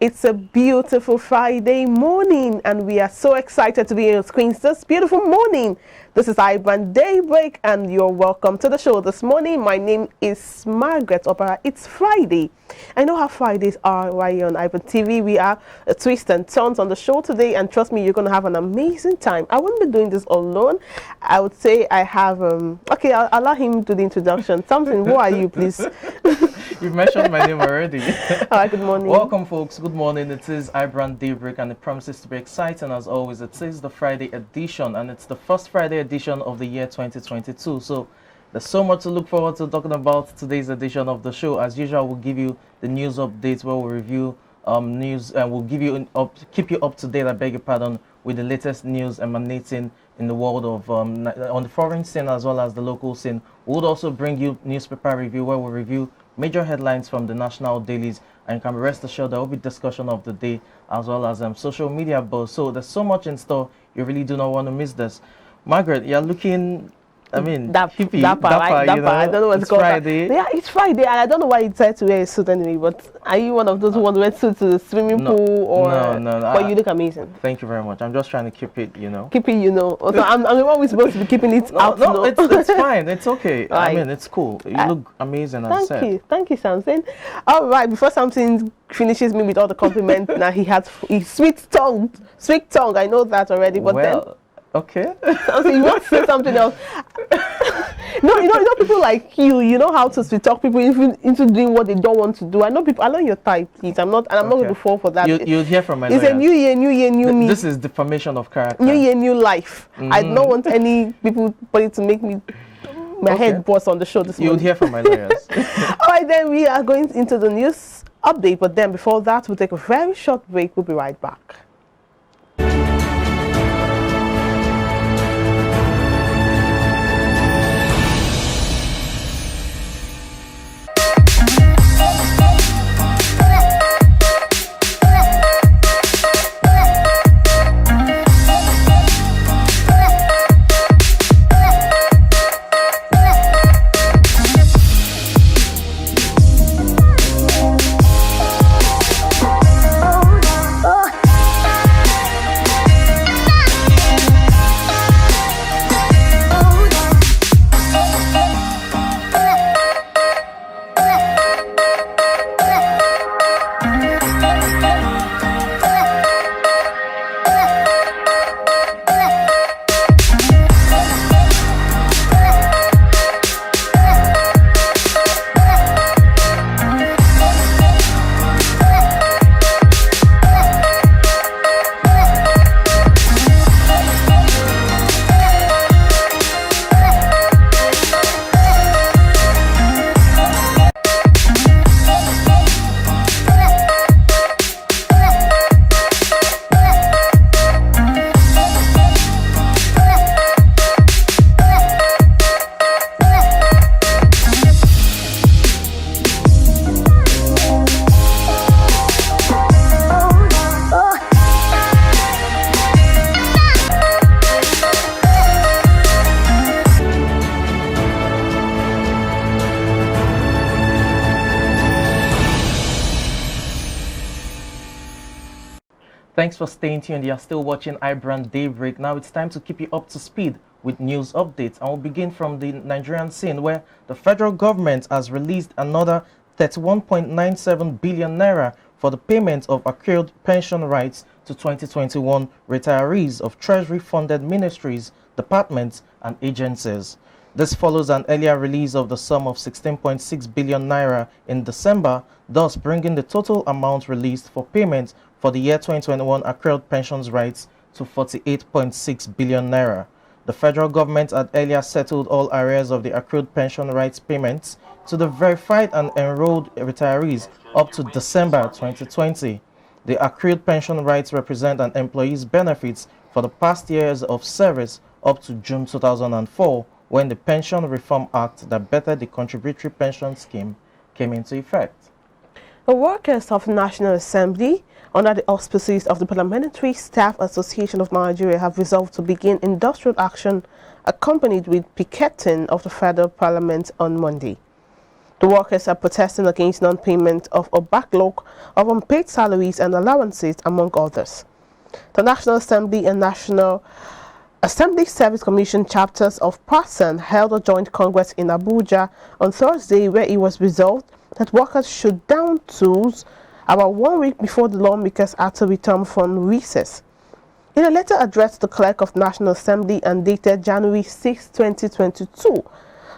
It's a beautiful Friday morning, and we are so excited to be on your screens this beautiful morning. This is iBrand Daybreak, and you're welcome to the show this morning. My name is Margaret Opera. It's Friday. I know how Fridays are right here on iBrandTV. We are a twist and turns on the show today, and trust me, you're going to have an amazing time. I won't be doing this alone. I would say I have, okay, I'll allow him to the introduction. Something, who are you, please? You've mentioned my name already. All right, good morning. Welcome, folks. Good morning. It is iBrand Daybreak, and it promises to be exciting as always. It is the Friday edition, and it's the first Friday edition of the year 2022. So there's so much to look forward to talking about today's edition of the show. As usual, we'll give you the news updates where we'll review news, and we'll give you keep you up to date, I beg your pardon, with the latest news emanating in the world of on the foreign scene as well as the local scene. We'll also bring you newspaper review where we'll review major headlines from the national dailies, and you can rest assured there will be discussion of the day as well as social media buzz. So there's so much in store. You really do not want to miss this. Margaret, you're looking, I mean, hippie, dapper, I don't know what's called. Friday. Yeah, it's Friday, and I don't know why you decided to wear a suit anyway, but are you one of those who want to wear suit to the swimming pool? Or no. But you look amazing. Thank you very much. I'm just trying to keep it, Keep it, So I'm the one who's supposed to be keeping it out. No, it's fine. It's okay. Right. I mean, it's cool. You look amazing. Thank you, Samson. All right, before Samson finishes me with all the compliments, now he's sweet tongue. I know that already, but then. Okay. So you want to say something else? No, you know people like you know how to sweet talk people into doing what they don't want to do. I know your type, please. I'm not going to fall for that. You'll hear from my lawyers. It's a new year, new me. This is the formation of character. New year, new life. I don't want any people to make me my head boss on the show this morning. You'll hear from my lawyers. All right, then we are going into the news update, but then before that, we'll take a very short break. We'll be right back. Thanks for staying tuned. You're still watching iBrand Daybreak. Now it's time to keep you up to speed with news updates. And we'll begin from the Nigerian scene, where the federal government has released another 31.97 billion naira for the payment of accrued pension rights to 2021 retirees of Treasury-funded ministries, departments, and agencies. This follows an earlier release of the sum of 16.6 billion naira in December, thus bringing the total amount released for payment for the year 2021 accrued pensions rights to 48.6 billion naira. The federal government had earlier settled all arrears of the accrued pension rights payments to the verified and enrolled retirees up to December 2020. The accrued pension rights represent an employee's benefits for the past years of service up to June 2004, when the Pension Reform Act that bettered the contributory pension scheme came into effect. The workers of the National Assembly, under the auspices of the Parliamentary Staff Association of Nigeria, have resolved to begin industrial action accompanied with picketing of the Federal Parliament on Monday. The workers are protesting against non-payment of a backlog of unpaid salaries and allowances, among others. The National Assembly and National Assembly Service Commission chapters of PASAN held a joint congress in Abuja on Thursday where it was resolved that workers should down tools about 1 week before the lawmakers are to return from recess. In a letter addressed to the Clerk of National Assembly and dated January 6, 2022,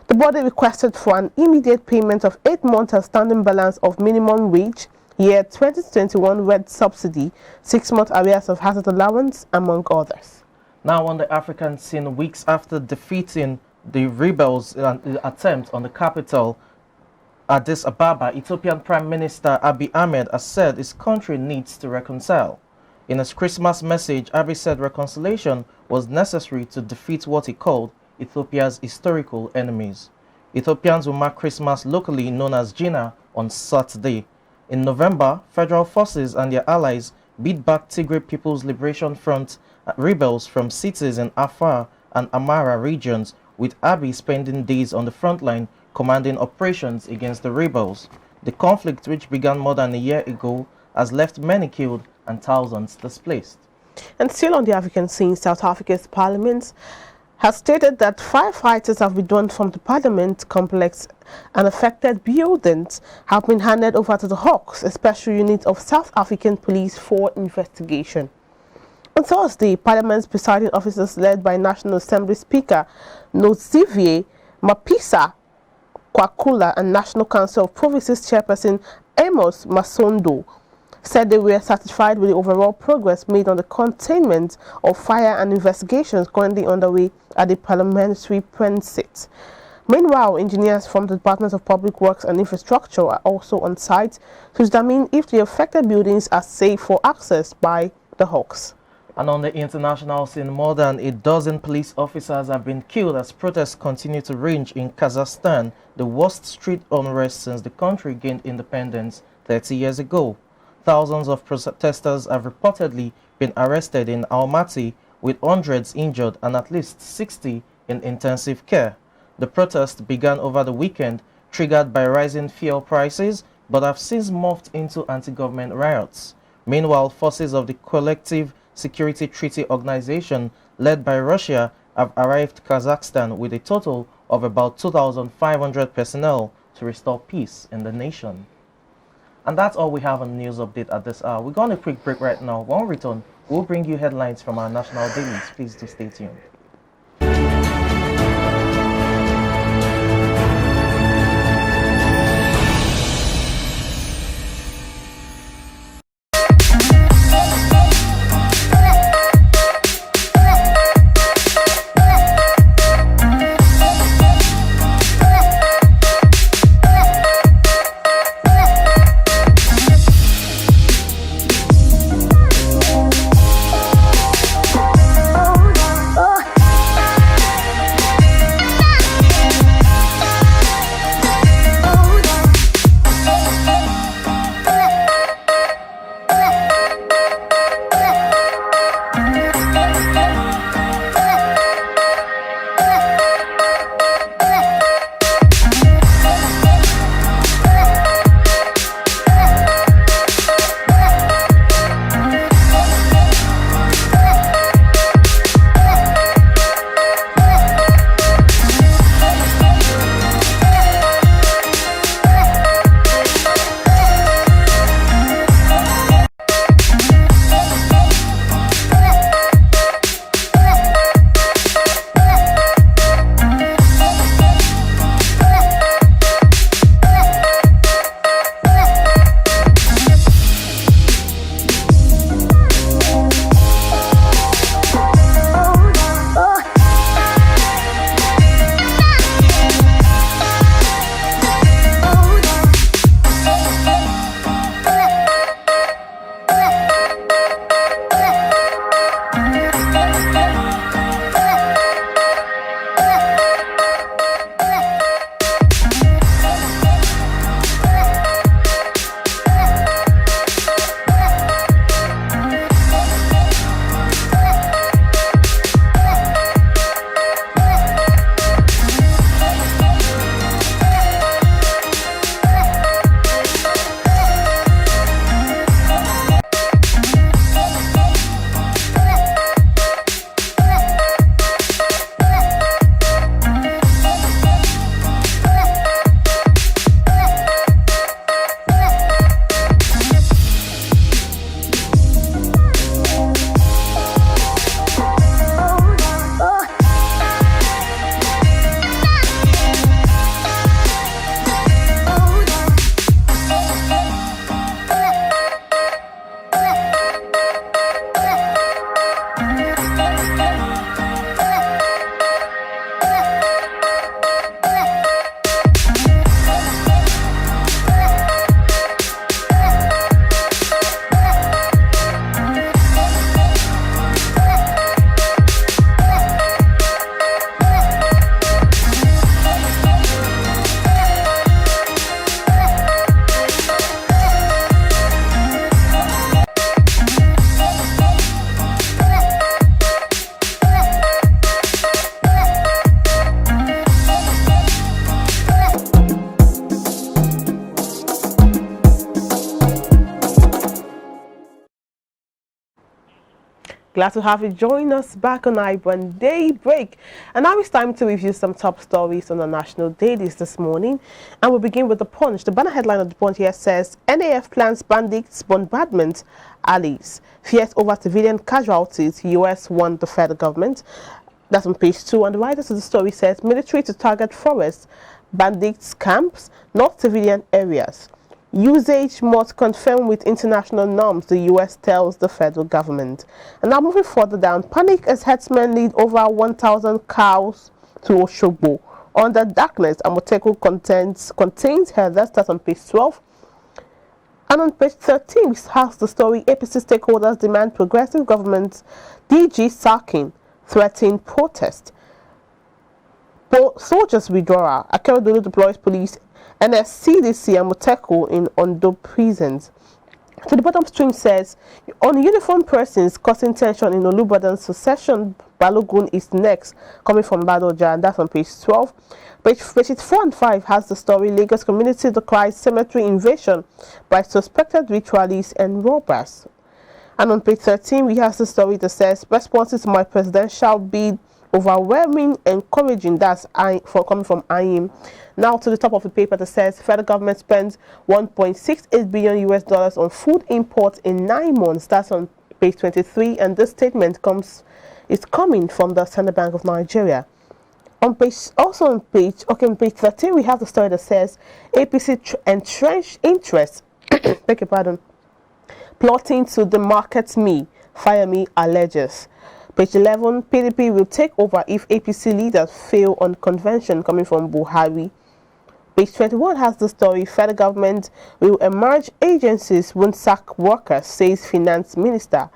the body requested for an immediate payment of 8 months outstanding balance of minimum wage, year 2021 red subsidy, 6-month arrears of hazard allowance, among others. Now on the African scene, weeks after defeating the rebels' attempt on the capital, Addis Ababa, Ethiopian Prime Minister Abiy Ahmed has said his country needs to reconcile. In his Christmas message, Abiy said reconciliation was necessary to defeat what he called Ethiopia's historical enemies. Ethiopians will mark Christmas locally known as Jina on Saturday. In November, federal forces and their allies beat back Tigray People's Liberation Front rebels from cities in Afar and Amara regions, with Abiy spending days on the front line commanding operations against the rebels. The conflict, which began more than a year ago, has left many killed and thousands displaced. And still on the African scene, South Africa's parliament has stated that firefighters have withdrawn from the parliament complex and affected buildings have been handed over to the Hawks, a special unit of South African police, for investigation. On Thursday, Parliament's presiding officers led by National Assembly Speaker Noziviwe Mapisa Kwakula and National Council of Provinces Chairperson Amos Masondo said they were satisfied with the overall progress made on the containment of fire and investigations currently underway at the parliamentary precinct. Meanwhile, engineers from the Department of Public Works and Infrastructure are also on site to determine if the affected buildings are safe for access by the Hawks. And on the international scene, more than a dozen police officers have been killed as protests continue to range in Kazakhstan, the worst street unrest since the country gained independence 30 years ago. Thousands of protesters have reportedly been arrested in Almaty, with hundreds injured and at least 60 in intensive care. The protest began over the weekend, triggered by rising fuel prices, but have since morphed into anti-government riots. Meanwhile, forces of the Collective Security Treaty Organization, led by Russia, have arrived Kazakhstan with a total of about 2,500 personnel to restore peace in the nation. And that's all we have on the news update at this hour. We're going on a quick break right now. When we return, we'll bring you headlines from our national dailies. Please do stay tuned. Glad to have you join us back on iBrand Daybreak. And now it's time to review some top stories on the national dailies this morning. And we'll begin with the Punch. The banner headline of the Punch here says, NAF plans bandits bombardment allies. Fears over civilian casualties. US warned the federal government. That's on page 2. And the writers of the story says, military to target forests, bandits camps, not civilian areas. Usage must conform with international norms, the US tells the federal government. And now moving further down, panic as herdsmen lead over 1,000 cows to Oshogbo. Under darkness, Amoteco contains herders. That's on page 12. And on page 13, we have the story, APC stakeholders demand progressive government, DG sacking, threatening protest. Soldiers withdrawal, Akeredolu deploys police, NSCDC and Moteco in Ondo prisons. To the bottom string says, on uniformed persons causing tension in Olubadan succession, Balogun is next, coming from Badoja, and that's on page 12. Pages 4 and 5 has the story, Lagos community decries cemetery invasion by suspected ritualists and robbers. And on page 13, we have the story that says, responses to my presidential bid overwhelming, encouraging. That's coming from IM. Now to the top of the paper that says federal government spends 1.68 billion US dollars on food imports in 9 months. That's on page 23, and this statement is coming from the Central Bank of Nigeria. On page 13, we have the story that says APC entrenched interest beg your pardon, plotting to demarket me, fire me alleges. Page 11, PDP will take over if APC leaders fail on convention, coming from Buhari. Page 21 has the story, federal government will emerge, agencies won't sack workers, says finance minister.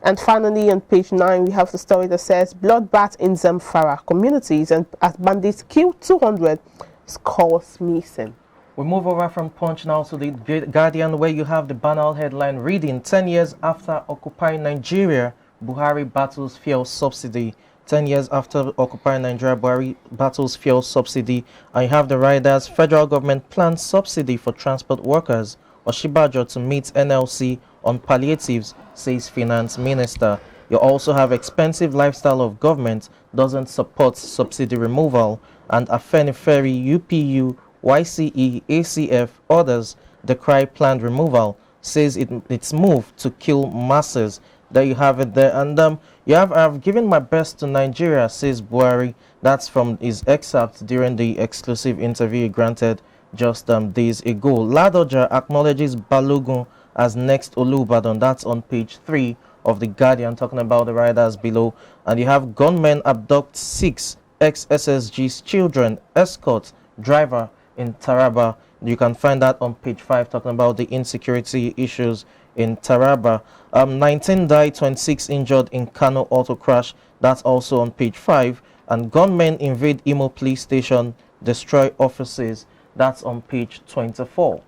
And finally, on page 9, we have the story that says bloodbath in Zamfara communities and as bandits kill 200, scores missing. We move over from Punch now to the Guardian, where you have the banner headline reading, 10 years after occupying Nigeria, Buhari battles fuel subsidy. 10 years after occupying Nigeria, Buhari battles fuel subsidy. And you have the riders, federal government plans subsidy for transport workers. Oshibajo to meet NLC on palliatives, says finance minister. You also have expensive lifestyle of government doesn't support subsidy removal. And Afenifere, UPU, YCE, ACF, others decry planned removal, says it's move to kill masses. There you have it there. And I've given my best to Nigeria, says Buhari. That's from his excerpt during the exclusive interview he granted just days ago. Ladoja acknowledges Balogun as next Olubadan. That's on page 3 of the Guardian, talking about the riders below. And you have gunmen abduct 6 ex-SSG's children, escort driver in Taraba. You can find that on page 5, talking about the insecurity issues in Taraba. 19 died, 26 injured in Kano auto crash. That's also on page 5. And gunmen invade Imo police station, destroy offices. That's on page 24.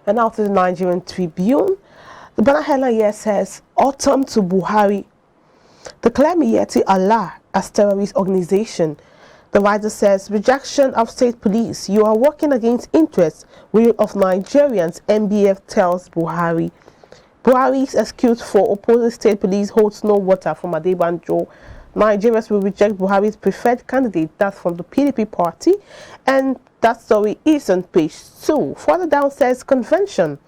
And now to the Nigerian Tribune. The banner headline here says, autumn to Buhari. Declare Miyetti Allah as terrorist organization. The writer says, rejection of state police. You are working against interests, will of Nigerians, MBF tells Buhari. Buhari's excuse for opposing state police holds no water from Adebanjo. Nigerians will reject Buhari's preferred candidate. That's from the PDP party. And that story is on page 2. Further down says, convention.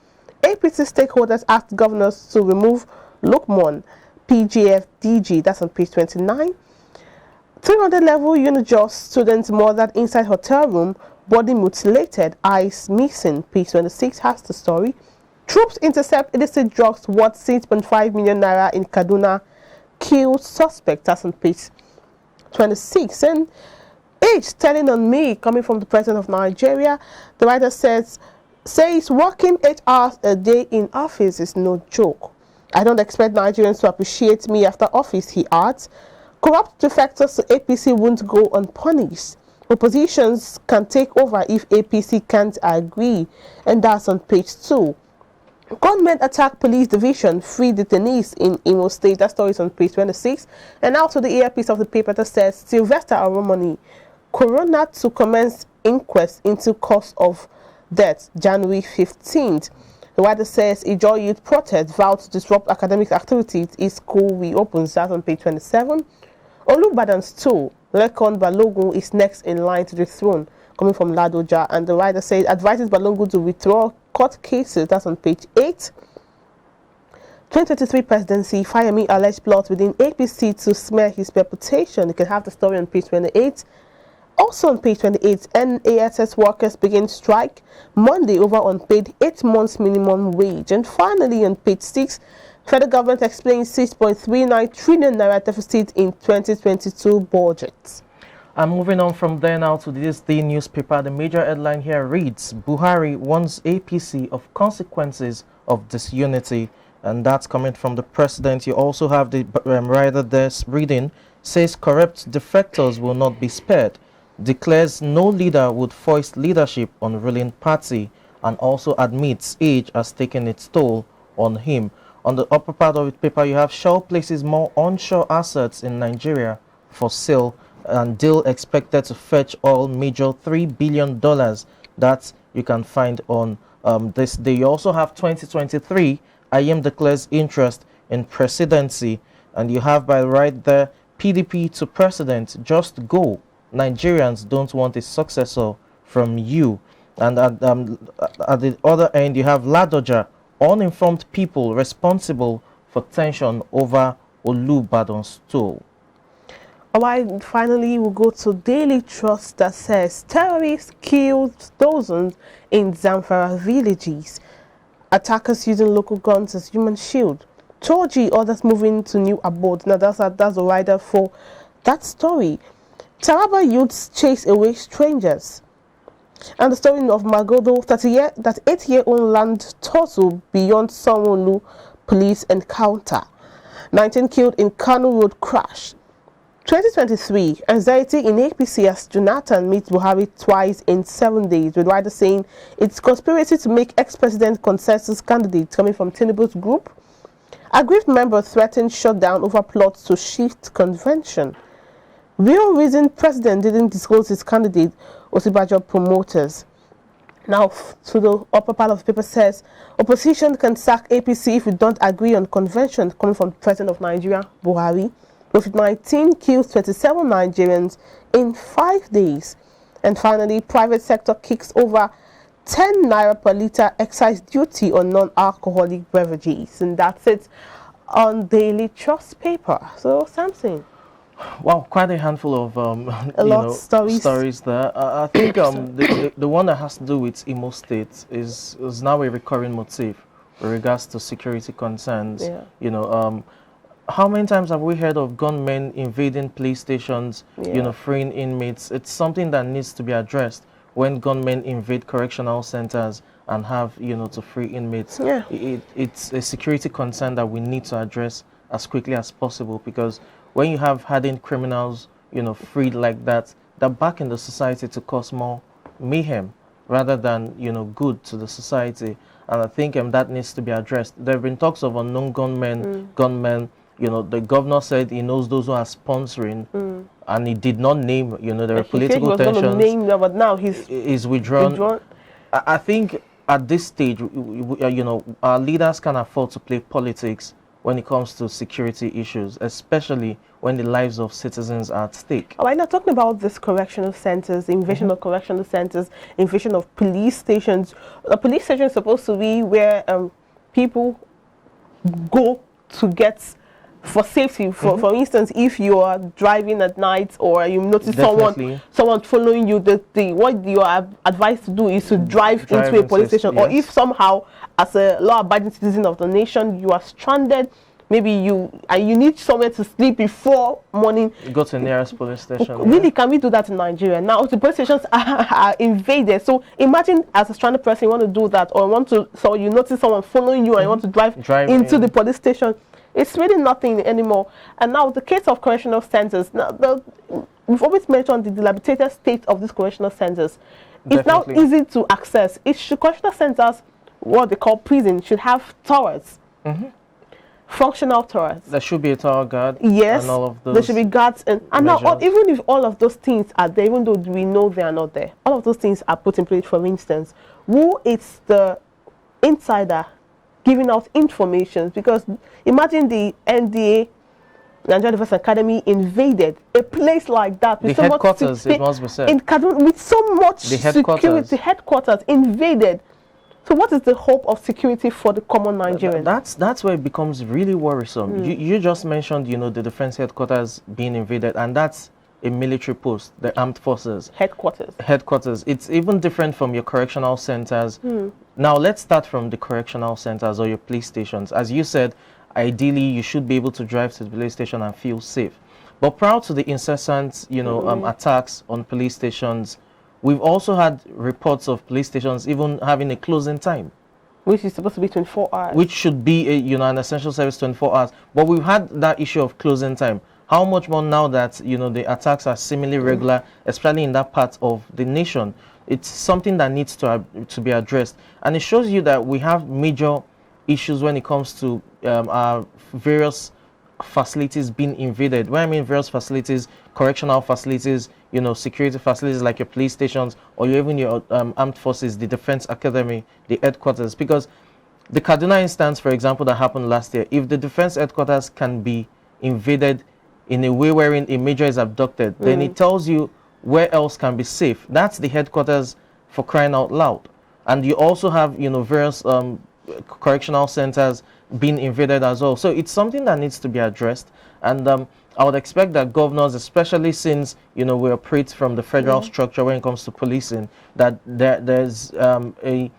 APC stakeholders asked governors to remove Lukman, PGF, DG. That's on page 29. 300 level Unijust students murdered inside hotel room, body mutilated, eyes missing. Page 26 has the story. Troops intercept illicit drugs worth 6.5 million naira in Kaduna, killed suspect. That's on page 26. And age telling on me, coming from the president of Nigeria, the writer says working 8 hours a day in office is no joke. I don't expect Nigerians to appreciate me after office, he adds. Corrupt defectors to APC won't go unpunished. Oppositions can take over if APC can't agree. And that's on page 2. Gunmen attack police division, free detainees in Imo State. That story is on page 26. And now to the earpiece of the paper that says, Sylvester Aromoni, Corona to commence inquest into cause of death, January 15th. The writer says Ijaw youth protest vowed to disrupt academic activities if school reopens. That's on page 27. Olubadan's stool, Lekon Balogun is next in line to the throne, coming from Ladoja. And the writer says advises Balogun to withdraw court cases. That's on page 8. 2023 presidency, Fayemi alleged plot within APC to smear his reputation. You can have the story on page 28. Also on page 28, NASS workers begin strike Monday over unpaid 8 months minimum wage. And finally on page 6, federal government explains 6.39 trillion naira deficit in 2022 budget. And moving on from there now to this day newspaper, the major headline here reads, Buhari warns APC of consequences of disunity. And that's coming from the president. You also have the writer there reading, says corrupt defectors will not be spared. Declares no leader would foist leadership on ruling party, and also admits age has taken its toll on him. On the upper part of the paper, you have Shell places more onshore assets in Nigeria for sale, and deal expected to fetch oil major $3 billion. That you can find on this day. You also have 2023, IM declares interest in presidency, and you have by right there, PDP to president, just go. Nigerians don't want a successor from you. And at the other end, you have Ladoja, uninformed people responsible for tension over Olubadan's stool. Alright, finally we'll go to Daily Trust that says terrorists killed dozens in Zamfara villages. Attackers using local guns as human shield. Choji, others moving to new abode. Now that's the writer for that story. Taraba youths chase away strangers. And the story of Magodo, that 8-year-old land tussle beyond Sanwo-Olu police encounter. 19 killed in Kano road crash. 2023, anxiety in APC as Jonathan meets Buhari twice in 7 days, with writers saying it's conspiracy to make ex-president consensus candidate, coming from Tinubu's group. Aggrieved member threatened shutdown over plots to shift convention. Real reason president didn't disclose his candidate, Osibajo promoters. Now, to the upper part of the paper says, opposition can sack APC if we don't agree on convention, coming from President of Nigeria, Buhari. COVID-19 kills 27 Nigerians in 5 days. And finally, private sector kicks over 10 naira per litre excise duty on non-alcoholic beverages. And that's it on Daily Trust paper. So, Samson. Wow, quite a handful of stories there. I think the one that has to do with Imo State is now a recurring motif with regards to security concerns. Yeah. How many times have we heard of gunmen invading police stations, freeing inmates? It's something that needs to be addressed when gunmen invade correctional centers and have, to free inmates. Yeah. It's a security concern that we need to address as quickly as possible, because when you have hardened criminals, freed like that, they're back in the society to cause more mayhem rather than, good to the society. And I think that needs to be addressed. There have been talks of unknown gunmen. The governor said he knows those who are sponsoring, and he did not name, there are political tensions. Name them, but now he's withdrawn. I think at this stage, our leaders can afford to play politics when it comes to security issues, especially when the lives of citizens are at stake. We're not talking about this correctional centers, invasion of correctional centers, invasion of police stations. A police station is supposed to be where people go to get for safety. For instance, if you are driving at night or you notice someone following you, what you are advised to do is to drive into a police station. Yes. Or if somehow, as a law-abiding citizen of the nation, you are stranded, maybe you need somewhere to sleep before morning. Go to the nearest police station. Really, can we do that in Nigeria? Now, the police stations are invaded. So imagine as a stranded person, you want to do that, or you notice someone following you and you want to drive into the police station. It's really nothing anymore. And now the case of correctional centers. Now, we've always mentioned the dilapidated state of these correctional centers. It's now easy to access. Correctional centers, what they call prison, should have towers. Functional towers. There should be a tower guard. Yes, and all of those there should be guards. And now, even if all of those things are there, even though we know they are not there, all of those things are put in place. For instance, who is the insider giving out information, because imagine the NDA, Nigerian Defense Academy, invaded a place like that with The so headquarters, much it must be said. in Kaduna, with so much The headquarters. security, headquarters invaded. So what is the hope of security for the common Nigerian? That's where it becomes really worrisome. You just mentioned, you know, the defense headquarters being invaded, and that's a military post, the armed forces headquarters. It's even different from your correctional centers. Now let's start from the correctional centers or your police stations. As you said, ideally you should be able to drive to the police station and feel safe. But prior to the incessant, you know, attacks on police stations, we've also had reports of police stations even having a closing time, which is supposed to be 24 hours. Which should be a, you know, an essential service 24 hours. But we've had that issue of closing time. How much more now that, you know, the attacks are seemingly regular, especially in that part of the nation? It's something that needs to be addressed. And it shows you that we have major issues when it comes to our various facilities being invaded. When I mean various facilities, correctional facilities, you know, security facilities like your police stations, or even your armed forces, the defense academy, the headquarters. Because the Kaduna instance, for example, that happened last year, if the defense headquarters can be invaded in a way wherein a major is abducted, then it tells you where else can be safe. That's the headquarters, for crying out loud. And you also have, you know, various correctional centers being invaded as well. So it's something that needs to be addressed. And I would expect that governors, especially since, you know, we operate from the federal structure when it comes to policing, that there's a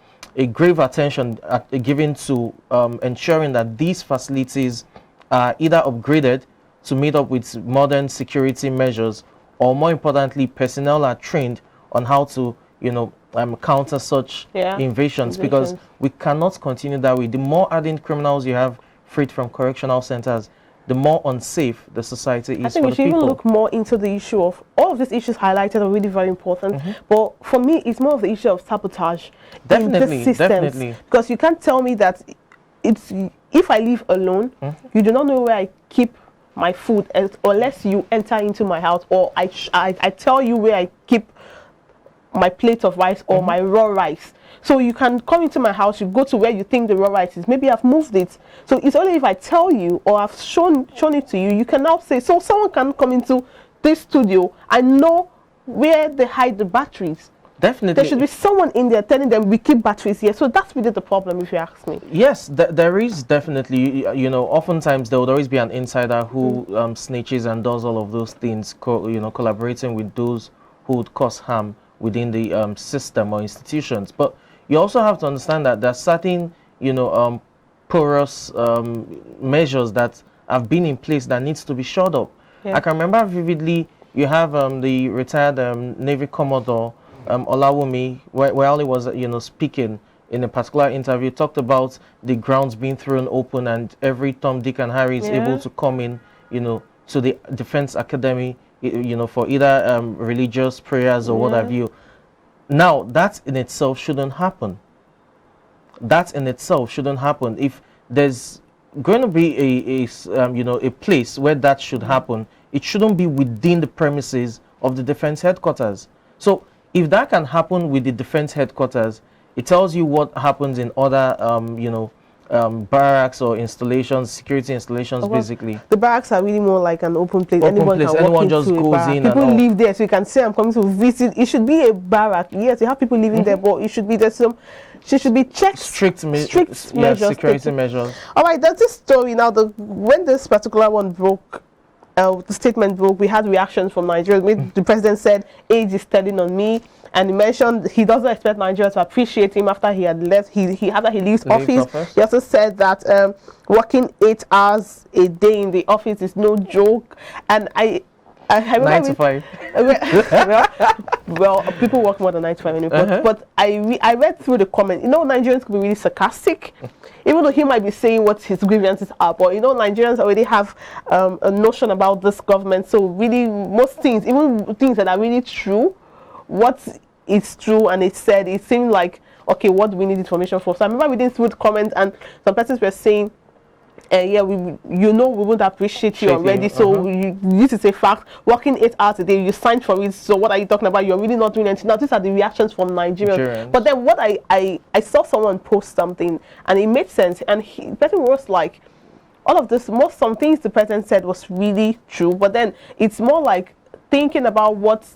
grave attention given to ensuring that these facilities are either upgraded to meet up with modern security measures, or more importantly, personnel are trained on how to, you know, counter such invasions, because we cannot continue that way. The more hardened criminals you have freed from correctional centers, the more unsafe the society is. I think we should even look more into the issue of all of these issues highlighted are really very important. But for me, it's more of the issue of sabotage. Definitely, in the systems. definitely. Because you can't tell me that it's if I live alone, you do not know where I keep my food unless you enter into my house, or I tell you where I keep my plate of rice or my raw rice. So you can come into my house, you go to where you think the raw rice is. Maybe I've moved it. So it's only if I tell you or I've shown it to you, you can now say, so someone can come into this studio and know where they hide the batteries. Definitely. There should be someone in there telling them we keep batteries here. So that's really the problem, if you ask me. Yes, there is definitely, you know, oftentimes there would always be an insider who snitches and does all of those things, you know, collaborating with those who would cause harm within the system or institutions. But you also have to understand that there are certain, you know, porous measures that have been in place that needs to be shored up. I can remember vividly, you have the retired Navy Commodore Olawumi, where he was, you know, speaking in a particular interview, talked about the grounds being thrown open and every Tom, Dick and Harry is able to come in, you know, to the Defense Academy, you know, for either religious prayers or what have you. Now, that in itself shouldn't happen. That in itself shouldn't happen. If there's going to be you know, a place where that should happen, it shouldn't be within the premises of the defense headquarters. So if that can happen with the defense headquarters, it tells you what happens in other, you know, barracks or installations, security installations, basically. The barracks are really more like an open place. Anyone just goes in. People live there, so you can say I'm coming to visit. It should be a barrack. Yes, you have people living there, but it should be there. Should be checked. Strict measures. Security measures. All right, there's this story now. When this particular one broke, the statement broke, we had reactions from Nigeria. The president said, age is telling on me. And he mentioned he doesn't expect Nigeria to appreciate him after he had left. After he leaves office. He also said that working 8 hours a day in the office is no joke. And I remember 9 to 5. Well, people work more than 9 to 5 anyway. But I read through the comment. You know, Nigerians could be really sarcastic, even though he might be saying what his grievances are. But you know, Nigerians already have a notion about this government. So really, most things, even things that are really true, what is true and it's said, it seemed like, okay, what do we need information for? So I remember reading through the comments and some persons were saying yeah, you know we won't appreciate you already, so this is a fact. Working 8 hours a day, you signed for it, so what are you talking about? You're really not doing anything. Now these are the reactions from Nigerians. But then what I saw someone post something and it made sense, and the person was like, all of this, some things the president said was really true, but then it's more like thinking about what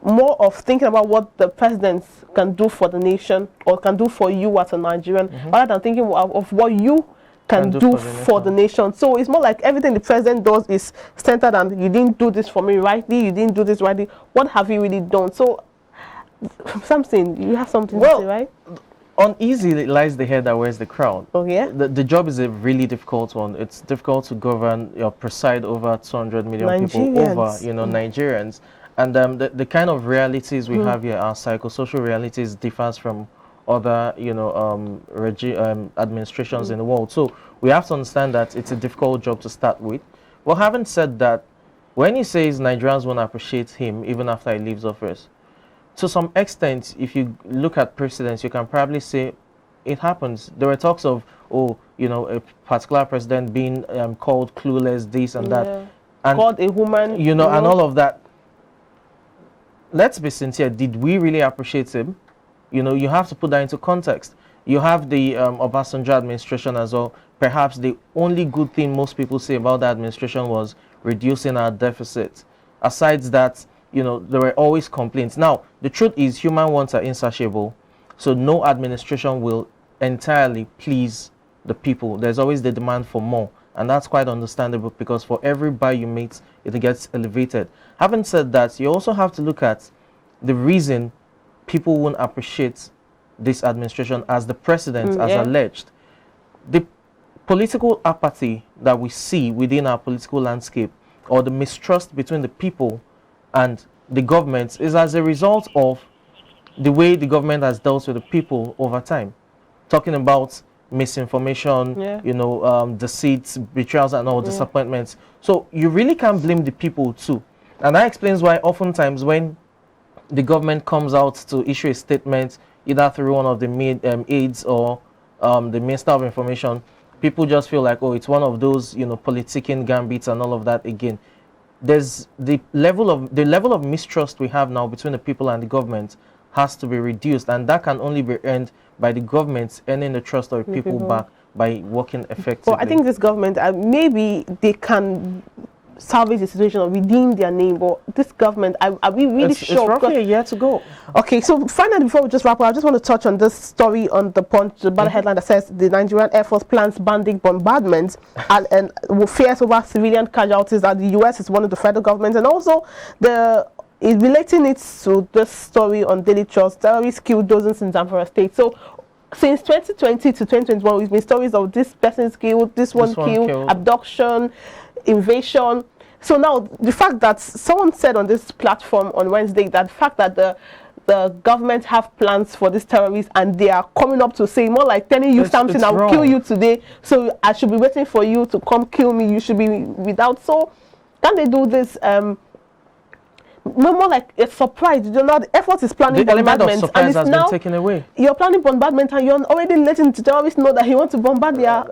the president can do for the nation or can do for you as a Nigerian, rather than thinking of what you can do for the nation. So it's more like everything the president does is centered on, you didn't do this for me rightly, you didn't do this rightly, what have you really done? So something, you have something to say, right? Uneasy lies the head that wears the crown. Oh yeah. The job is a really difficult one. It's difficult to govern or preside over 200 million people, over Nigerians, and the kind of realities we have here, our psychosocial realities, differs from other administrations in the world. So we have to understand that it's a difficult job to start with. Well, having said that, when he says Nigerians won't appreciate him even after he leaves office, to some extent, if you look at precedents, you can probably say it happens. There were talks of, a particular president being called clueless, this and that, and called a woman, and all of that. Let's be sincere. Did we really appreciate him? You have to put that into context. You have the Obasanjo administration as well. Perhaps the only good thing most people say about that administration was reducing our deficit. Aside that, there were always complaints. Now, the truth is human wants are insatiable. So no administration will entirely please the people. There's always the demand for more. And that's quite understandable, because for every buy you make, it gets elevated. Having said that, you also have to look at the reason people won't appreciate this administration as the president has alleged. The political apathy that we see within our political landscape, or the mistrust between the people and the government, is as a result of the way the government has dealt with the people over time. Talking about misinformation, deceits, betrayals, and all disappointments. So you really can't blame the people too. And that explains why oftentimes when the government comes out to issue a statement, either through one of the aides or the Minister of Information, people just feel like, oh, it's one of those, politicking gambits and all of that again. There's the level of mistrust we have now between the people and the government has to be reduced, and that can only be earned by the government earning the trust of the people back by working effectively. Well, I think this government, maybe they can salvage the situation or redeem their name, but this government, are we really sure? It's roughly a year to go. Okay, so finally, before we just wrap up, I just want to touch on this story on the Punch, the banner headline that says the Nigerian Air Force plans banding bombardments and fears over civilian casualties that the US is one of the federal governments, and also relating it to this story on Daily Trust, terrorists killed dozens in Zamfara State. So since 2020 to 2021, we've been stories of this person's killed, this one killed, abduction, invasion. So now the fact that someone said on this platform on Wednesday that the fact that the government have plans for these terrorists and they are coming up to say, more like telling you something, I'll kill you today, so I should be waiting for you to come kill me, you should be without. So can they do this more like a surprise? The Air Force is planning bombardment, and it's now been taken away. You're planning bombardment and you're already letting the terrorists know that he wants to bombard their...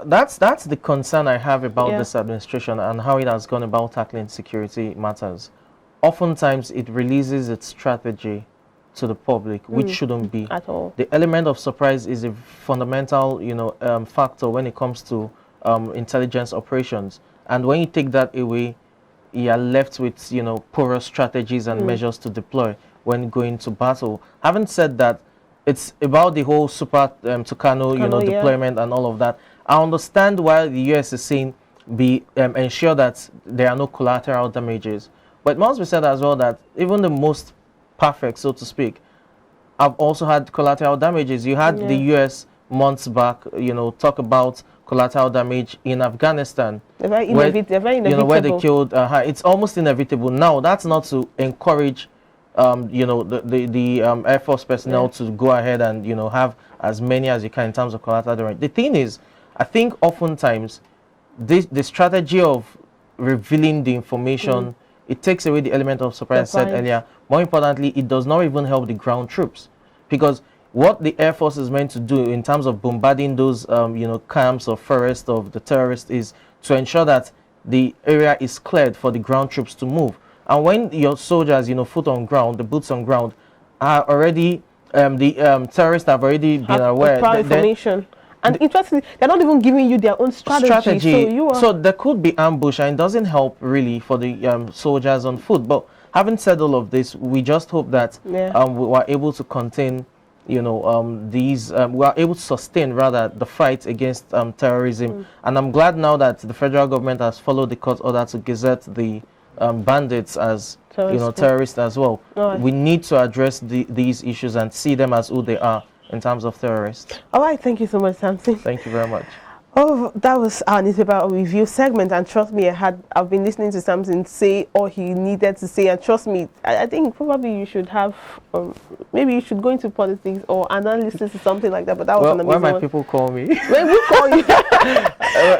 That's the concern I have about this administration and how it has gone about tackling security matters. Oftentimes it releases its strategy to the public, which shouldn't be at all. The element of surprise is a fundamental factor when it comes to intelligence operations, and when you take that away, you are left with porous strategies and measures to deploy when going to battle. Having said that, it's about the whole Super Tucano deployment and all of that. I understand why the US is saying ensure that there are no collateral damages, but it must be said as well that even the most perfect, so to speak, have also had collateral damages. You had the US months back talk about collateral damage in Afghanistan. They're very inevitable. Where they killed, it's almost inevitable. Now, that's not to encourage, the Air Force personnel to go ahead and, have as many as you can in terms of collateral damage. The thing is, I think oftentimes, the strategy of revealing the information, it takes away the element of surprise I said earlier. More importantly, it does not even help the ground troops. Because what the Air Force is meant to do in terms of bombarding those, camps or forests of the terrorists is to ensure that the area is cleared for the ground troops to move. And when your soldiers, foot on ground, the boots on ground, are already, the terrorists have already been aware. Prior information. And interestingly, they're not even giving you their own strategy. So there could be ambush, and it doesn't help really for the soldiers on foot. But having said all of this, we just hope that we were able to contain, we are able to sustain rather the fight against terrorism. And I'm glad now that the federal government has followed the court order to gazette the bandits as terrorists as well. We need to address these issues and see them as who they are in terms of terrorists. All right, thank you so much, Samson. Thank you very much. Oh, that was our newspaper review segment, and trust me, I've been listening to Samson say all he needed to say, and trust me, I think probably you should have, maybe you should go into politics or analysis or something like that. But that was an amazing one. Why people call me? When we call you,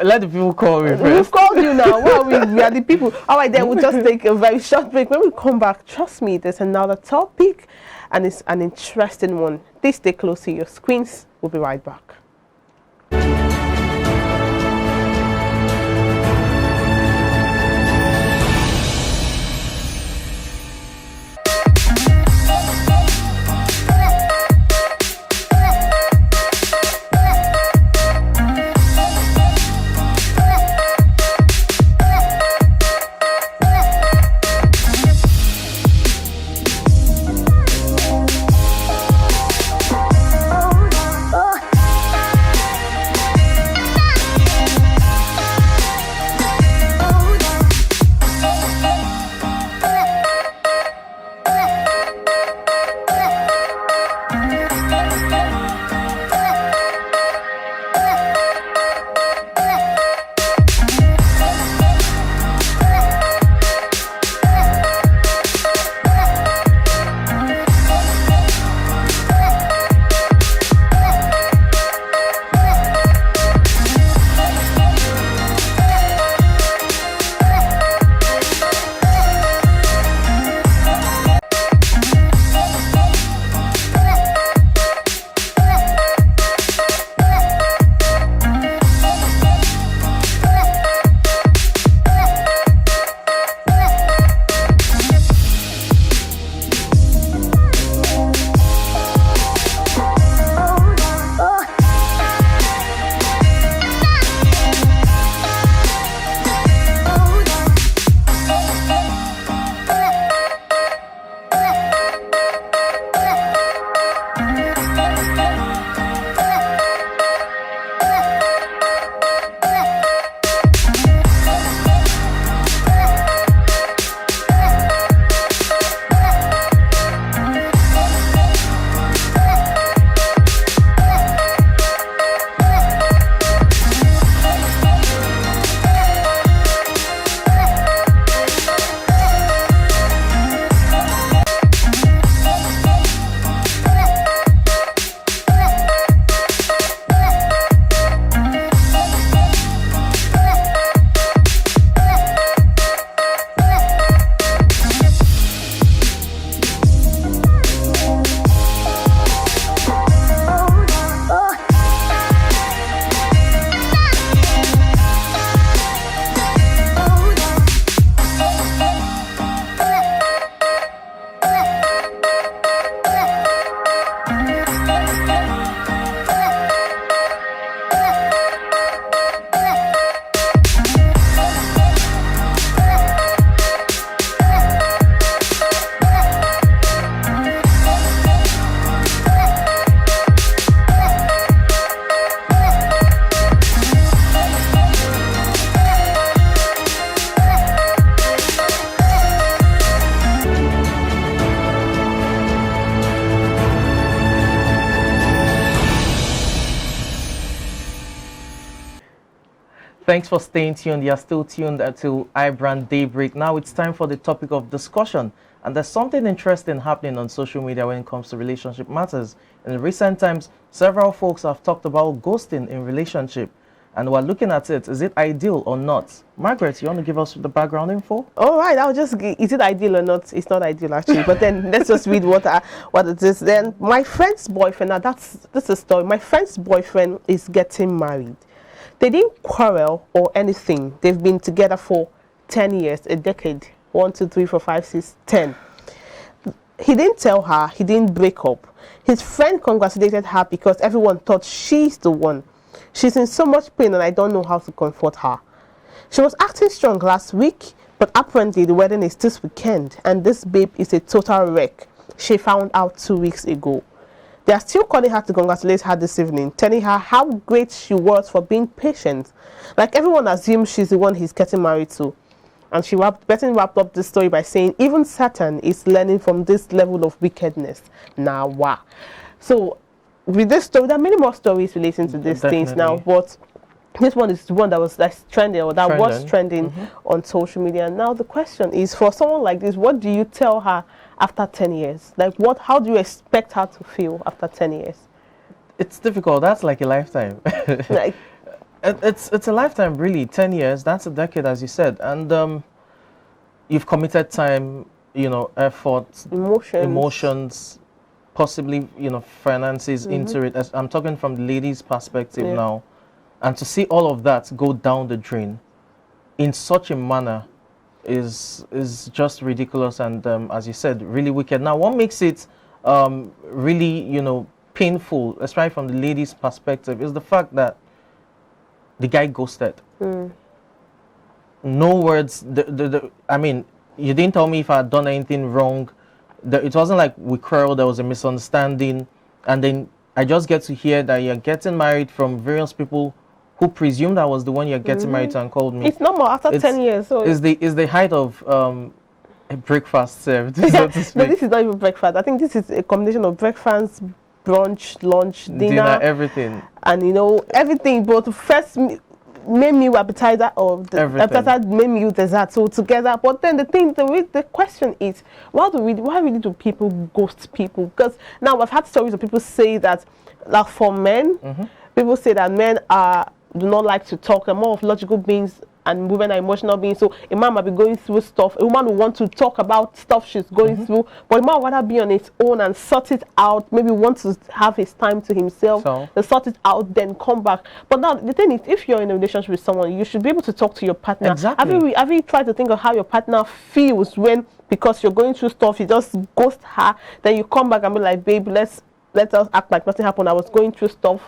let the people call me first. We've called you now. Well, we are the people. All right, then we'll just take a very short break. When we come back, trust me, there's another topic, and it's an interesting one. Please stay close to your screens. We'll be right back. Thanks for staying tuned. You're still tuned to iBrand Daybreak. Now it's time for the topic of discussion. And there's something interesting happening on social media when it comes to relationship matters. In recent times, several folks have talked about ghosting in relationship. and we're looking at it. Is it ideal or not? Margaret, you want to give us the background info? All right, I'll just is it ideal or not? It's not ideal actually, but then let's just read what it is. Then my friend's boyfriend. Now that's a story. My friend's boyfriend is getting married. They didn't quarrel or anything. They've been together for 10 years, a decade. 1, 2, 3, 4, 5, 6, 10. He didn't tell her. He didn't break up. His friend congratulated her because everyone thought she's the one. She's in so much pain and I don't know how to comfort her. She was acting strong last week, but apparently the wedding is this weekend and this babe is a total wreck. She found out 2 weeks ago. They are still calling her to congratulate her this evening, telling her how great she was for being patient. Like everyone assumes she's the one he's getting married to. And Betty wrapped up this story by saying, even Satan is learning from this level of wickedness. Now, wow. So, with this story, there are many more stories relating to these things now, but this one is the one that's trending, or that was trending on social media. Now, the question is, for someone like this, what do you tell her after 10 years? Like, how do you expect her to feel after 10 years? It's difficult. That's like a lifetime. Like, it's a lifetime, really. 10 years, that's a decade, as you said. And you've committed time, effort, emotions, possibly, finances into it. As I'm talking from the lady's perspective now. And to see all of that go down the drain in such a manner is just ridiculous and, as you said, really wicked. Now, what makes it really, painful, especially from the lady's perspective, is the fact that the guy ghosted. No words. I mean, you didn't tell me if I had done anything wrong. It wasn't like we quarreled, there was a misunderstanding. And then I just get to hear that you're getting married from various people who presumed I was the one you're getting married to and called me. It's normal after 10 years. So is the height of a breakfast served, so to speak. No, this is not even breakfast. I think this is a combination of breakfast, brunch, lunch, dinner, everything. And everything. But first main meal, appetizer, or the appetizer, main meal, dessert, so together. But then the question is, why really do people ghost people? Because now I've had stories of people say that, like for men, people say that men do not like to talk. They're more of logical beings, and women are emotional beings. So a man might be going through stuff. A woman will want to talk about stuff she's going through, but a man would rather be on its own and sort it out. Maybe want to have his time to himself, sort it out, then come back. But now the thing is, if you're in a relationship with someone, you should be able to talk to your partner. Exactly. Have you tried to think of how your partner feels when, because you're going through stuff, you just ghost her, then you come back and be like, babe, let us act like nothing happened. I was going through stuff.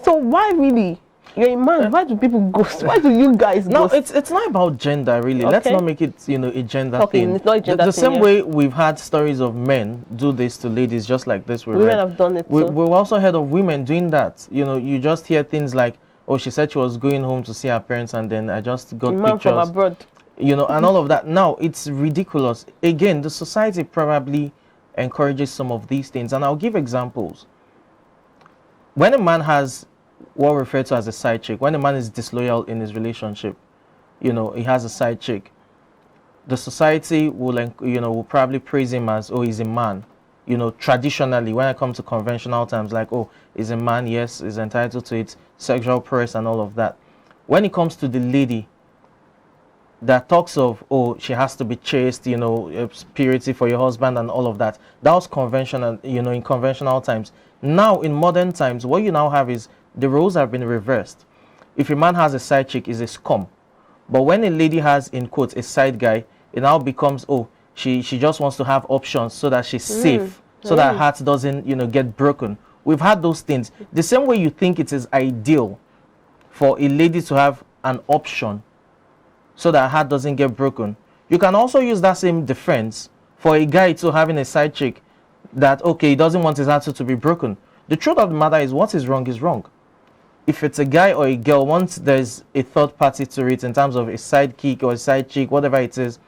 So why really? You're a man. Why do people ghost? Why do you guys ghost? No, it's not about gender, really. Let's not make it, a gender thing. It's not a gender the thing, same way we've had stories of men do this to ladies, just like this. Women have done it too. We've also heard of women doing that. You just hear things like, oh, she said she was going home to see her parents, and then I just got man pictures from abroad. And all of that. Now, it's ridiculous. Again, the society probably encourages some of these things, and I'll give examples. When a man has what we refer to as a side chick, when a man is disloyal in his relationship, he has a side chick, the society will probably praise him as, oh, he's a man. Traditionally, when it comes to conventional terms, like, oh, he's a man, yes, he's entitled to it, sexual prowess and all of that. When it comes to the lady, that talks of, oh, she has to be chaste, purity for your husband and all of that. That was conventional, in conventional times. Now, in modern times, what you now have is the roles have been reversed. If a man has a side chick, is a scum. But when a lady has, in quotes, a side guy, it now becomes, oh, she just wants to have options so that she's safe, so that her heart doesn't, get broken. We've had those things. The same way you think it is ideal for a lady to have an option so that her heart doesn't get broken, you can also use that same defense for a guy to having a side chick that, okay, he doesn't want his heart to be broken. The truth of the matter is, what is wrong is wrong. If it's a guy or a girl, once there's a third party to it in terms of a sidekick or a side chick, whatever it is,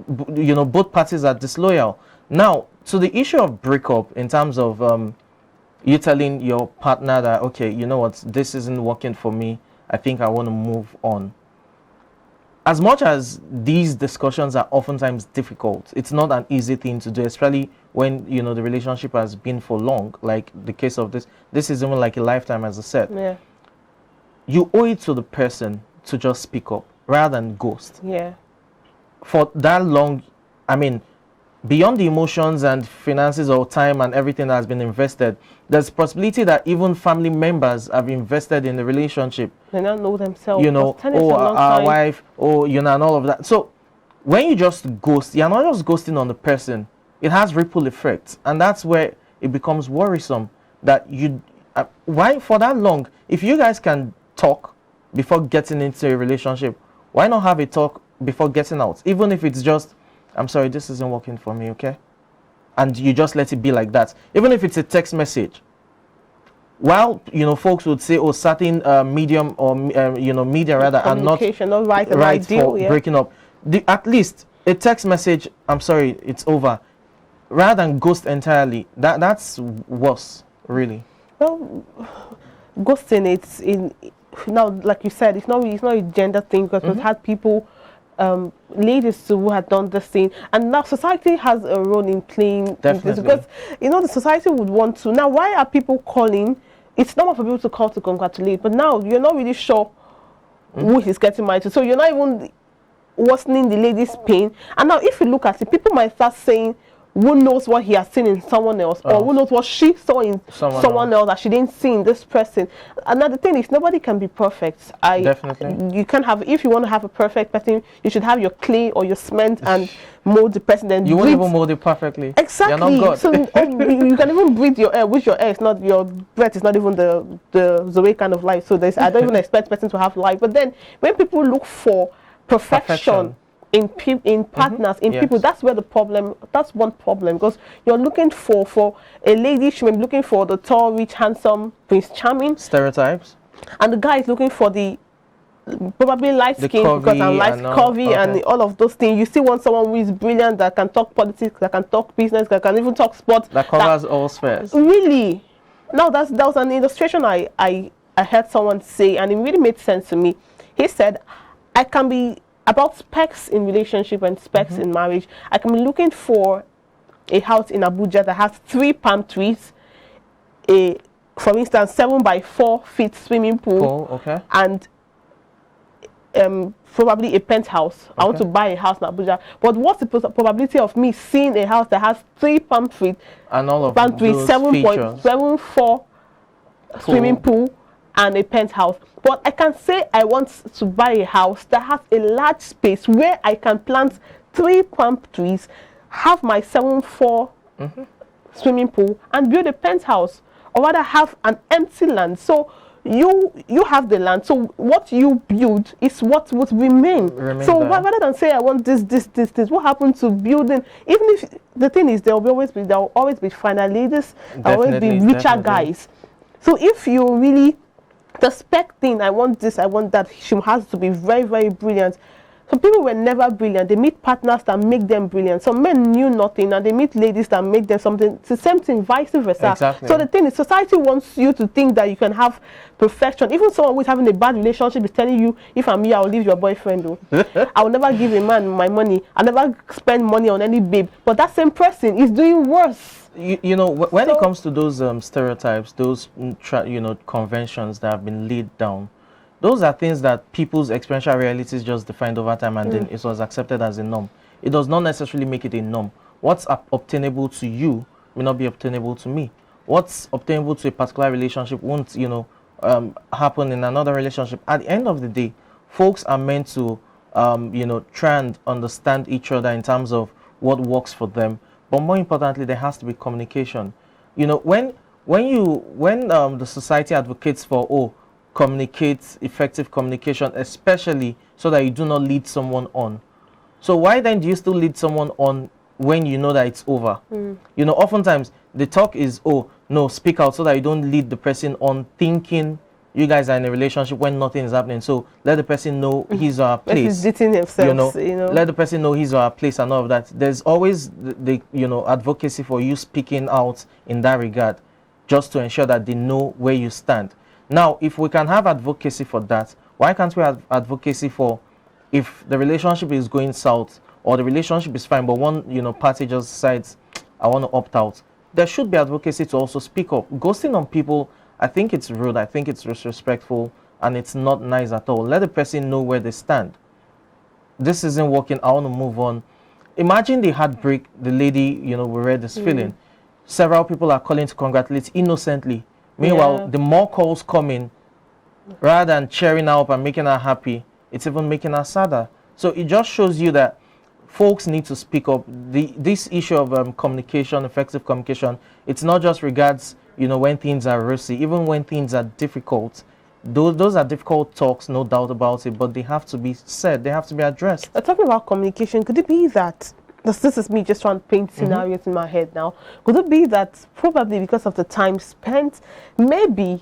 both parties are disloyal. Now, to the issue of breakup, in terms of you telling your partner that, okay, you know what, this isn't working for me, I think I want to move on. As much as these discussions are oftentimes difficult, it's not an easy thing to do, especially when, the relationship has been for long, like the case of this is even like a lifetime, as I said. Yeah. you owe it to the person to just speak up rather than ghost. Yeah. For that long, I mean, beyond the emotions and finances or time and everything that has been invested, there's possibility that even family members have invested in the relationship. They don't know themselves. You know, oh, our wife, oh, you know, and all of that. So when you just ghost, you're not just ghosting on the person. It has ripple effects, and that's where it becomes worrisome. That you, why for that long? If you guys can talk before getting into a relationship, why not have a talk before getting out? Even if it's just, I'm sorry, this isn't working for me, okay? And you just let it be like that. Even if it's a text message. While, you know, folks would say, oh, certain medium or, you know, media rather are not right for breaking up. At least a text message, I'm sorry, it's over. Rather than ghost entirely, that's worse, really. Well, ghosting, it's in, now, like you said, it's not a gender thing, because we've had people, ladies who had done this thing, and now society has a role in playing this, because you know the society would want to. Now, why are people calling? It's normal for people to call to congratulate, but now you're not really sure who is getting married to, so you're not even worsening the lady's pain. And now if you look at it, people might start saying, who knows what he has seen in someone else, or who knows what she saw in someone else that she didn't see in this person. Another thing is, nobody can be perfect. Definitely. You can have, if you want to have a perfect person, you should have your clay or your cement and mold the person. Then you won't even mold it perfectly. Exactly. You're not God. So you can even breathe your air, which your air is not, your breath is not even the way kind of life. So I don't even expect person to have life. But then when people look for perfection. In partners, in people, that's where the problem, that's one problem, because you're looking for a lady, she may be looking for the tall, rich, handsome Prince Charming stereotypes, and the guy is looking for the probably light skin, because I'm light, curvy, and all of those things. You still want someone who is brilliant, that can talk politics, that can talk business, that can even talk sports, that covers all spheres. Really. Now that was an illustration I heard someone say, and it really made sense to me. He said, I can be about specs in relationship and specs in marriage. I can be looking for a house in Abuja that has 3 palm trees, for instance, 7 by 4 feet swimming pool, and probably a penthouse. I want to buy a house in Abuja. But what's the probability of me seeing a house that has 3 palm trees and all of palm trees, 7.74 swimming pool, and a penthouse? But I can say I want to buy a house that has a large space where I can plant 3 palm trees, have my 7.4 swimming pool, and build a penthouse, or rather have an empty land. So you have the land, so what you build is what would remain. So rather than say I want this, what happened to building? Even if the thing is, there will always be finer ladies, there will always be richer guys. So if you really, the spec thing, I want this, I want that, she has to be very, very brilliant. Some people were never brilliant. They meet partners that make them brilliant. Some men knew nothing, and they meet ladies that make them something. It's the same thing, vice versa. Exactly. So the thing is, society wants you to think that you can have perfection. Even someone who's having a bad relationship is telling you, if I'm here, I'll leave your boyfriend. I will never give a man my money. I'll never spend money on any babe. But that same person is doing worse. You know, when it comes to those stereotypes, those conventions that have been laid down, those are things that people's experiential realities just defined over time, and then it was accepted as a norm. It does not necessarily make it a norm. What's obtainable to you may not be obtainable to me. What's obtainable to a particular relationship won't, happen in another relationship. At the end of the day, folks are meant to, try and understand each other in terms of what works for them. But more importantly, there has to be communication. You know, when the society advocates for effective communication, especially so that you do not lead someone on. So why then do you still lead someone on when you know that it's over? You know, oftentimes the talk is, oh no, speak out, so that you don't lead the person on thinking you guys are in a relationship when nothing is happening. So let the person know his or her place. Himself, let the person know his or her place and all of that. There's always the advocacy for you speaking out in that regard, just to ensure that they know where you stand. Now, if we can have advocacy for that, why can't we have advocacy for if the relationship is going south, or the relationship is fine, but one party just decides, I want to opt out? There should be advocacy to also speak up. Ghosting on people, I think it's rude. I think it's disrespectful. and it's not nice at all. Let the person know where they stand. This isn't working. I want to move on. Imagine the heartbreak the lady, we read this feeling. Several people are calling to congratulate innocently. Meanwhile, the more calls coming, rather than cheering her up and making her happy, it's even making her sadder. So it just shows you that folks need to speak up. This issue of communication, effective communication, it's not just regards, when things are rosy, even when things are difficult. Those are difficult talks, no doubt about it, but they have to be said, they have to be addressed. Talking about communication, could it be that, this is me just trying to paint scenarios in my head now, could it be that probably because of the time spent, maybe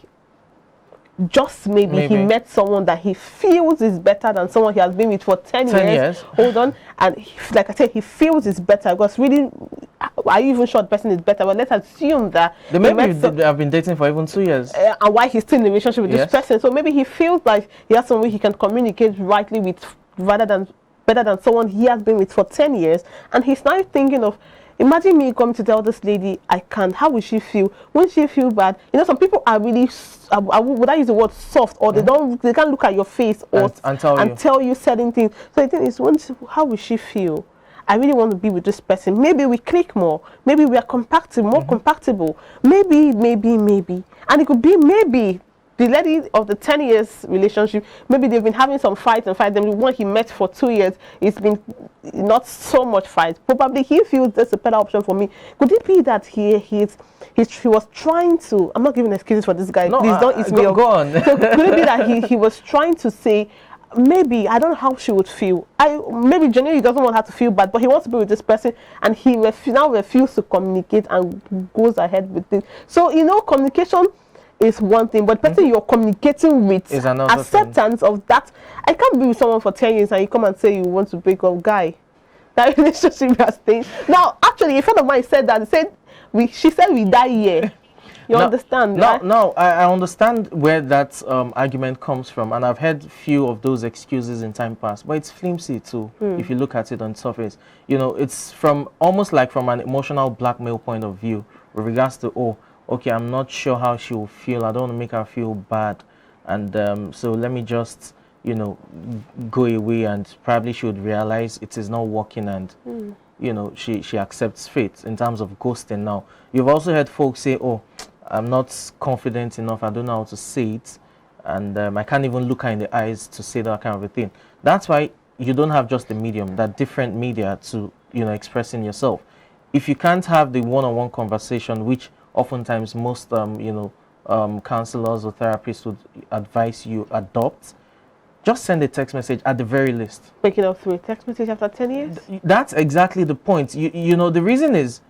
he met someone that he feels is better than someone he has been with for 10 years. Hold on. And like I said, he feels is better because really, are you even sure the person is better? Well, let's assume that they have been dating for even 2 years. And why he's still in a relationship with this person. So maybe he feels like he has someone he can communicate rightly with better than someone he has been with for 10 years. And he's now thinking of, imagine me coming to tell this lady I can't. How will she feel? Won't she feel bad? Some people are really, would I use the word soft, or they can't look at your face or and tell you certain things. So the thing is, how will she feel? I really want to be with this person. Maybe we click more. Maybe we are more compatible. Maybe. And it could be maybe the lady of the 10 years relationship, maybe they've been having some fights. Then the one he met for 2 years, it's been not so much fight. Probably he feels that's a better option for me. Could it be that he was trying to, I'm not giving excuses for this guy, please don't eat me up. Go on. So could it be that he was trying to say, maybe, I don't know how she would feel. Maybe genuinely doesn't want her to feel bad, but he wants to be with this person, and he now refuses to communicate and goes ahead with it. So, communication is one thing, but the person you're communicating with is another acceptance thing. Of that. I can't be with someone for 10 years and you come and say you want to break up. Guy, that relationship has stayed. Now, actually, a friend of mine said that. She said we die here. You understand? No, I understand where that argument comes from, and I've heard few of those excuses in time past, but it's flimsy too. If you look at it on surface, it's from almost like from an emotional blackmail point of view with regards to, okay, I'm not sure how she will feel. I don't want to make her feel bad. And so let me just, go away, and probably she would realize it is not working, and, she accepts fate in terms of ghosting now. You've also heard folks say, I'm not confident enough. I don't know how to say it. And I can't even look her in the eyes to say that kind of a thing. That's why you don't have just the medium, that different media to, expressing yourself. If you can't have the one-on-one conversation, which oftentimes most counselors or therapists would advise you adopt, just send a text message at the very least. Breaking up through a text message after 10 years? That's exactly the point. The reason is,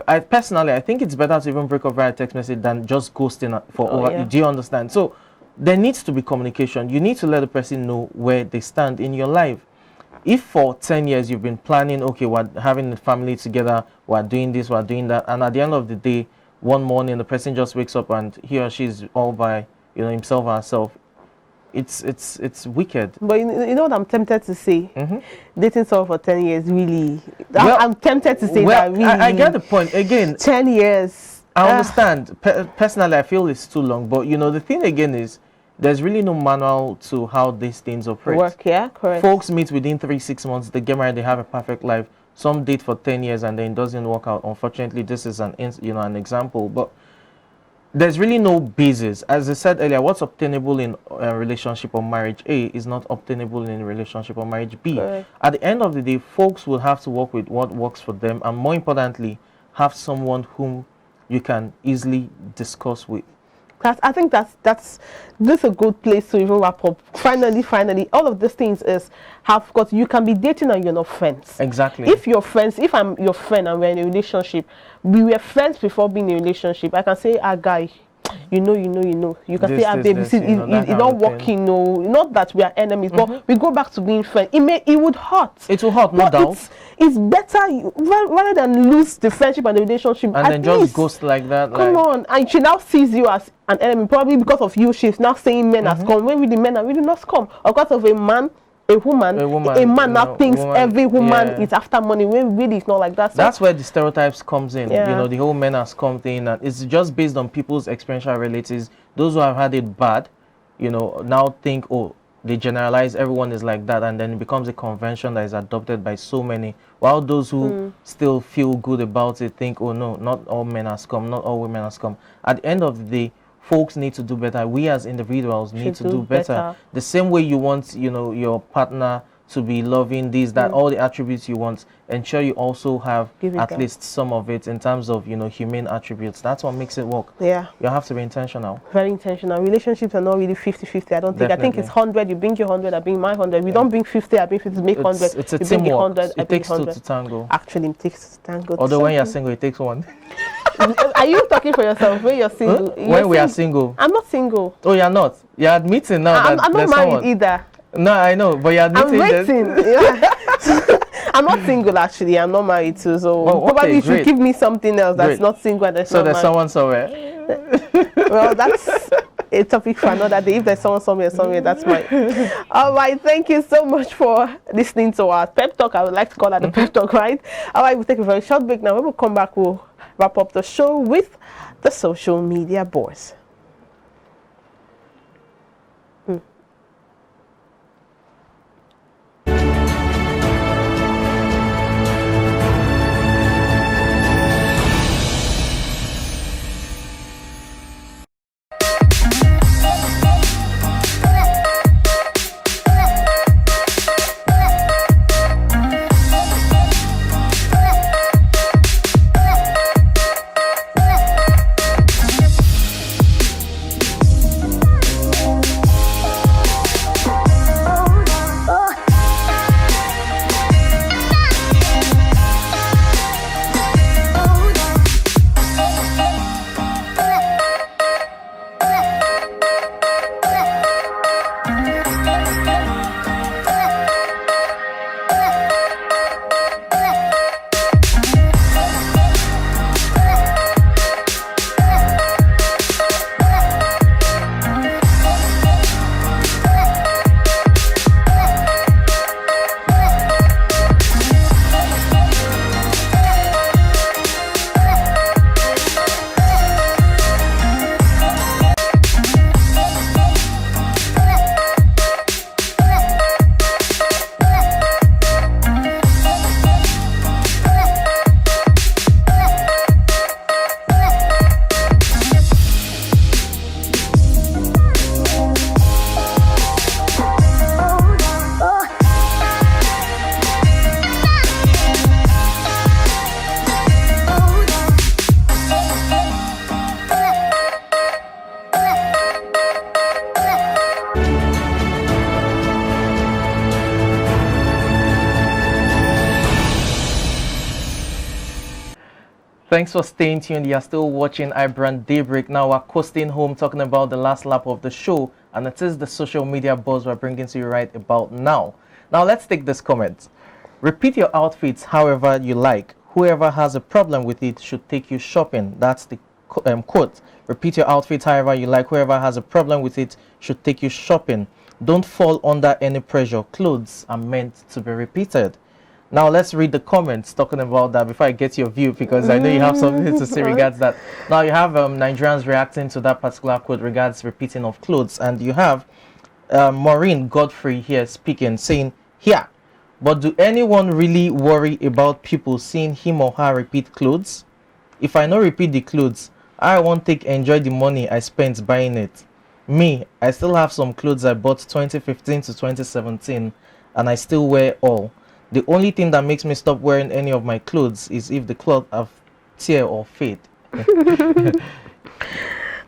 I think it's better to even break up via text message than just ghosting for over. Yeah. Do you understand? So there needs to be communication. You need to let the person know where they stand in your life. If for 10 years you've been planning, okay, we're having a family together, we're doing this, we're doing that, and at the end of the day, one morning the person just wakes up and he or she is all by himself or herself, it's wicked. But you know what I'm tempted to say? Dating someone for 10 years, really. I'm tempted to say that, really. I get the point. Again, 10 years. I understand. Personally, I feel it's too long. But, the thing again is, there's really no manual to how these things operate. Work, yeah, correct. Folks meet within 3-6 months, they get married, they have a perfect life. Some date for 10 years and then it doesn't work out. Unfortunately, this is an example. But there's really no basis. As I said earlier, what's obtainable in a relationship or marriage A is not obtainable in a relationship or marriage B. Correct. At the end of the day, folks will have to work with what works for them, and more importantly, have someone whom you can easily discuss with. I think that's a good place to even wrap up. Finally, all of these things because you can be dating and you're not friends. Exactly. If you're friends, if I'm your friend and we're in a relationship, we were friends before being in a relationship, I can say, guy, you can say, baby, it's not working, not that we are enemies, but we go back to being friends. It would hurt. It will hurt, no doubt. It's better rather than lose the friendship and the relationship. And then just ghost like that. Come on. And she now sees you as an enemy, probably because of you. She's now saying men has come, when really men are really not come. Or because of a man, a man now thinks every woman is after money, when really it's not like that. So that's where the stereotypes comes in. The whole men has come thing, and it's just based on people's experiential realities. Those who have had it bad, you know, now think, oh, they generalize, everyone is like that, and then it becomes a convention that is adopted by so many, while those who still feel good about it think, oh no, not all men are scum, not all women are scum. At the end of the day, folks need to do better. We as individuals need to do better. The same way you want, you know, your partner to be loving, this, that, all the attributes you want, ensure you also have at least some of it in terms of, you know, humane attributes. That's what makes it work. Yeah. You have to be intentional. Very intentional. Relationships are not really 50-50. I don't think. Definitely. I think it's 100. You bring your 100, I bring my 100. We don't bring 50, I bring 50. Make 100. It's a you bring teamwork. 100, It takes two to tango. Actually, it takes two to tango. Although when you're single, it takes one. Are you talking for yourself? When you're single? Huh? When we are single. I'm not single. Oh, you're not? You're admitting now that I'm not married someone. either. No, I know, but you're admitting I'm waiting. Yeah. I'm not single actually. I'm not married too, so probably you should give me something else that's not single and that's so not there's married. Someone somewhere. Well, that's a topic for another day. If there's someone somewhere, that's mine. All right, thank you so much for listening to our pep talk. I would like to call that the pep talk, right? All right, we'll take a very short break now. When we come back, we'll wrap up the show with the social media boys. Thanks for staying tuned. You're still watching iBrand Daybreak. Now we're coasting home talking about the last lap of the show, and it is the social media buzz we're bringing to you right about now. Now let's take this comment. Repeat your outfits however you like. Whoever has a problem with it should take you shopping. That's the quote. Repeat your outfits however you like. Whoever has a problem with it should take you shopping. Don't fall under any pressure. Clothes are meant to be repeated. Now let's read the comments talking about that before I get your view, because I know you have something to say regards that. Now you have Nigerians reacting to that particular quote regards repeating of clothes, and you have Maureen Godfrey here speaking, saying, "Here, but do anyone really worry about people seeing him or her repeat clothes? If I no repeat the clothes, I won't enjoy the money I spent buying it. Me, I still have some clothes I bought 2015 to 2017, and I still wear all. The only thing that makes me stop wearing any of my clothes is if the cloth have tear or fade."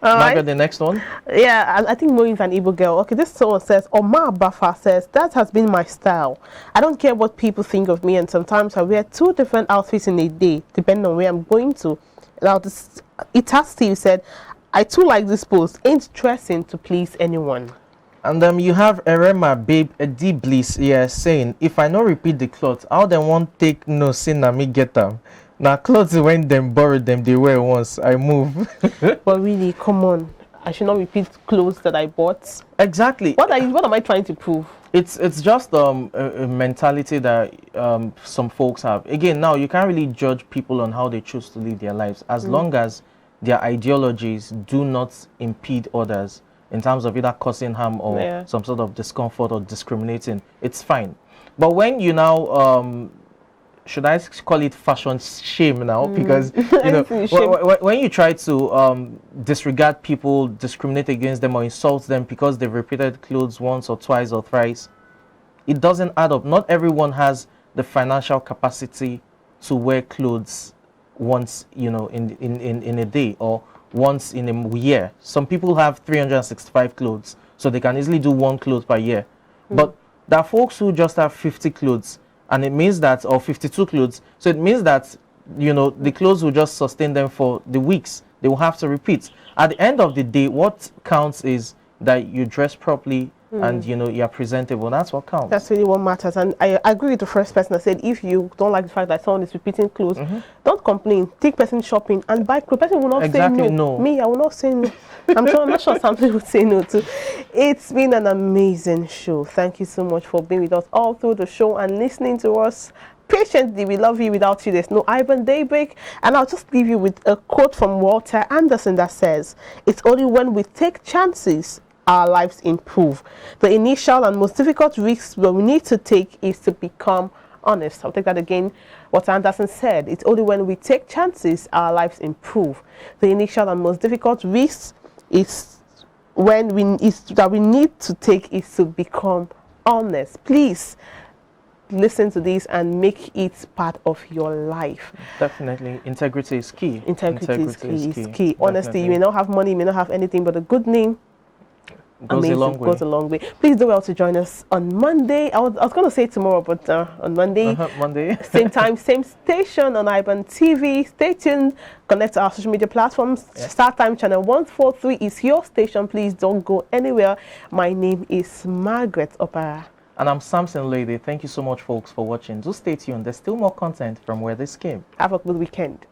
Margaret, the next one. Yeah, I think Maureen's an Igbo girl. Okay, this someone says, Omar Bafa says, "That has been my style. I don't care what people think of me, and sometimes I wear 2 different outfits in a day, depending on where I'm going to." Now, Steve said, "I too like this post. Ain't dressing to please anyone." And you have Erema Babe D Bliss here saying, "If I no repeat the clothes, how they won't take no sin na me get them. Now clothes when them borrow them, they wear once. I move." But really, come on. I should not repeat clothes that I bought. Exactly. What am I trying to prove? It's just a mentality that some folks have. Again, now you can't really judge people on how they choose to live their lives, as long as their ideologies do not impede others. in terms of either causing harm or Yeah. some sort of discomfort or discriminating, it's fine. But when you now should I call it fashion shame now? Because you know when you try to disregard people, discriminate against them, or insult them because they've repeated clothes once or twice or thrice, it doesn't add up. Not everyone has the financial capacity to wear clothes once, you know, in a day or once in a year. Some people have 365 clothes, so they can easily do one cloth per year. But there are folks who just have 50 clothes, and it means that, or 52 clothes, so it means that, you know, the clothes will just sustain them for the weeks. They will have to repeat. At the end of the day, what counts is that you dress properly and, you know, you're presentable. That's what counts. That's really what matters. And I agree with the first person that said, if you don't like the fact that someone is repeating clothes, don't complain. Take person shopping and buy clothes. Person will not say no. Me, I will not say no. I'm not sure something would say no to. It's been an amazing show. Thank you so much for being with us all through the show and listening to us patiently. We love you. Without you, there's no Ivan Daybreak. And I'll just leave you with a quote from Walter Anderson that says, "It's only when we take chances our lives improve. The initial and most difficult risks we need to take is to become honest." I'll take that again. What Anderson said, it's only when we take chances our lives improve. The initial and most difficult risks is that we need to take is to become honest. Please listen to this and make it part of your life. Definitely, integrity is key. Integrity is key. Honestly, you may not have money, you may not have anything, but a good name goes a long way. Please do well to join us on Monday. I was going to say tomorrow, but on Monday, same time, same station on iBrandTV. Stay tuned. Connect to our social media platforms. Start Time Channel 143 is your station. Please don't go anywhere. My name is Margaret Opara. And I'm Samson Lady. Thank you so much, folks, for watching. Do stay tuned. There's still more content from where this came. Have a good weekend.